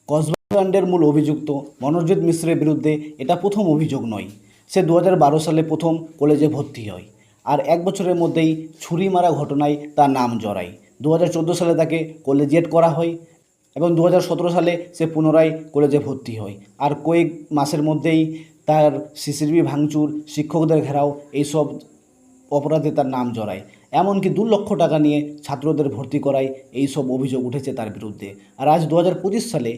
কসবাকাণ্ডের মূল অভিযুক্ত মনোজিৎ মিশ্রের বিরুদ্ধে এটা প্রথম অভিযোগ নয়। সে 2012 সালে প্রথম কলেজে ভর্তি হয়, আর 1 বছরের মধ্যেই ছুরি মারা ঘটনায় তার নাম জড়ায়। 2014 সালে তাকে কলেজিয়েট করা হয় এবং 2017 সালে সে পুনরায় কলেজে ভর্তি হয়। আর কয়েক মাসের মধ্যেই তার সিসিটিভি ভাঙচুর, শিক্ষকদের ঘেরাও, এইসব অপরাধে তার নাম জড়ায়। এমনকি 2 লক্ষ টাকা নিয়ে ছাত্রদের ভর্তি করায় এইসব অভিযোগ উঠেছে তার বিরুদ্ধে। আর আজ 2025 সালে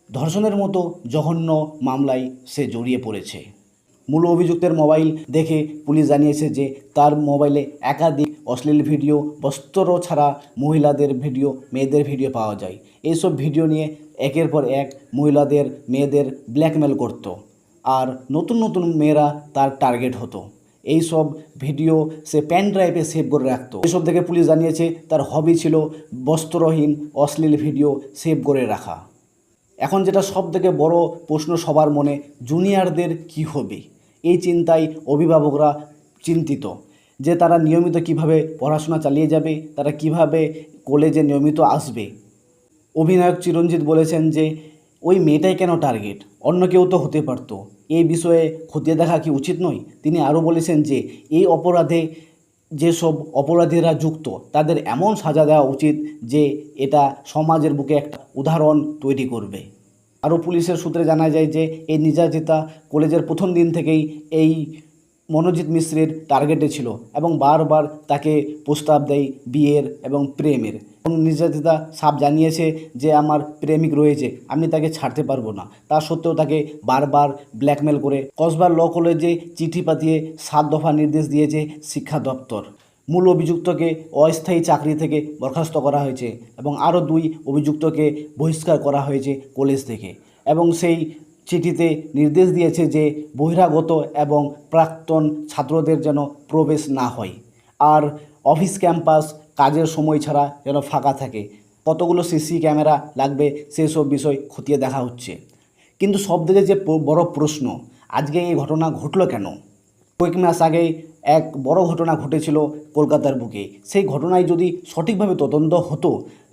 ধর্ষণের মতো জঘন্য মামলায় সে জড়িয়ে পড়েছে। মূল অভিযুক্তের মোবাইল দেখে পুলিশ জানিয়েছে যে তার মোবাইলে একাধিক অশ্লীল ভিডিও, বস্ত্র ছাড়া মহিলাদের ভিডিও, মেয়েদের ভিডিও পাওয়া যায়। এইসব ভিডিও নিয়ে একের পর এক মহিলাদের, মেয়েদের ব্ল্যাকমেল করত, আর নতুন নতুন মেয়েরা তার টার্গেট হতো। এই সব ভিডিও সে পেন ড্রাইভে সেভ করে রাখতো। এসব দেখে পুলিশ জানিয়েছে তার হবি ছিল বস্ত্রহীন অশ্লীল ভিডিও সেভ করে রাখা। এখন যেটা সবথেকে বড় প্রশ্ন সবার মনে, জুনিয়রদের কি হবে? এই চিন্তায় অভিভাবকরা চিন্তিত যে তারা নিয়মিত কিভাবে পড়াশোনা চালিয়ে যাবে, তারা কিভাবে কলেজে নিয়মিত আসবে। অধিনায়ক চিরঞ্জিত বলেছেন যে ওই মেয়েটাই কেন টার্গেট, অন্য কেউ তো হতে পারতো। এই বিষয়ে খতিয়ে দেখা কি উচিত নয়? তিনি আরও বলেছেন যে এই অপরাধে যেসব অপরাধীরা যুক্ত তাদের এমন সাজা দেওয়া উচিত যে এটা সমাজের বুকে একটা উদাহরণ তৈরি করবে। আরও পুলিশের সূত্রে জানা যায় যে এই নির্যাতিতা কলেজের প্রথম দিন থেকেই এই মনোজিৎ মিশ্রের টার্গেটে ছিল এবং বারবার তাকে প্রস্তাব দেয় বিয়ের এবং প্রেমের। এবং নির্যাতিতা সাফ জানিয়েছে যে আমার প্রেমিক রয়েছে, আমি তাকে ছাড়তে পারবো না। তা সত্ত্বেও তাকে বারবার ব্ল্যাকমেল করে কসবা ল কলেজে চিঠি পাঠিয়ে 7 দফা নির্দেশ দিয়েছে শিক্ষা দপ্তর। মূল অভিযুক্তকে অস্থায়ী চাকরি থেকে বরখাস্ত করা হয়েছে এবং আরও 2 অভিযুক্তকে বহিষ্কার করা হয়েছে কলেজ থেকে। এবং সেই চিঠিতে নির্দেশ দিয়েছে যে বহিরাগত এবং প্রাক্তন ছাত্রদের যেন প্রবেশ না হয়, আর অফিস ক্যাম্পাস কাজের সময় ছাড়া যেন ফাঁকা থাকে। কতগুলো সিসি ক্যামেরা লাগবে সেই সব বিষয় খতিয়ে দেখা হচ্ছে। কিন্তু সবথেকে যে বড় প্রশ্ন, আজকে এই ঘটনা ঘটলো কেন? কয়েক মাস আগেই এক বড় ঘটনা ঘটেছিল কলকাতার বুকে। সেই ঘটনায় যদি সঠিকভাবে তদন্ত হতো,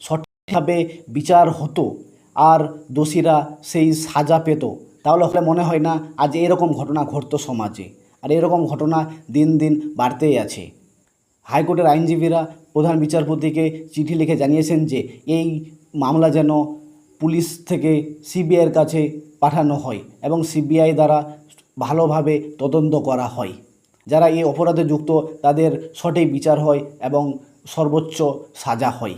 সঠিকভাবে বিচার হতো, আর দোষীরা সেই সাজা পেত, তাহলে মনে হয় না আজ এরকম ঘটনা ঘটতো সমাজে। আর এরকম ঘটনা দিন দিন বাড়তেই আছে। হাইকোর্টের আইনজীবীরা প্রধান বিচারপতিকে চিঠি লিখে জানিয়েছেন যে এই মামলা যেন পুলিশ থেকে সিবিআইয়ের কাছে পাঠানো হয় এবং সিবিআই দ্বারা ভালোভাবে তদন্ত করা হয়। যারা এই অপরাধে যুক্ত তাদের সঠিক বিচার হয় এবং সর্বোচ্চ সাজা হয়।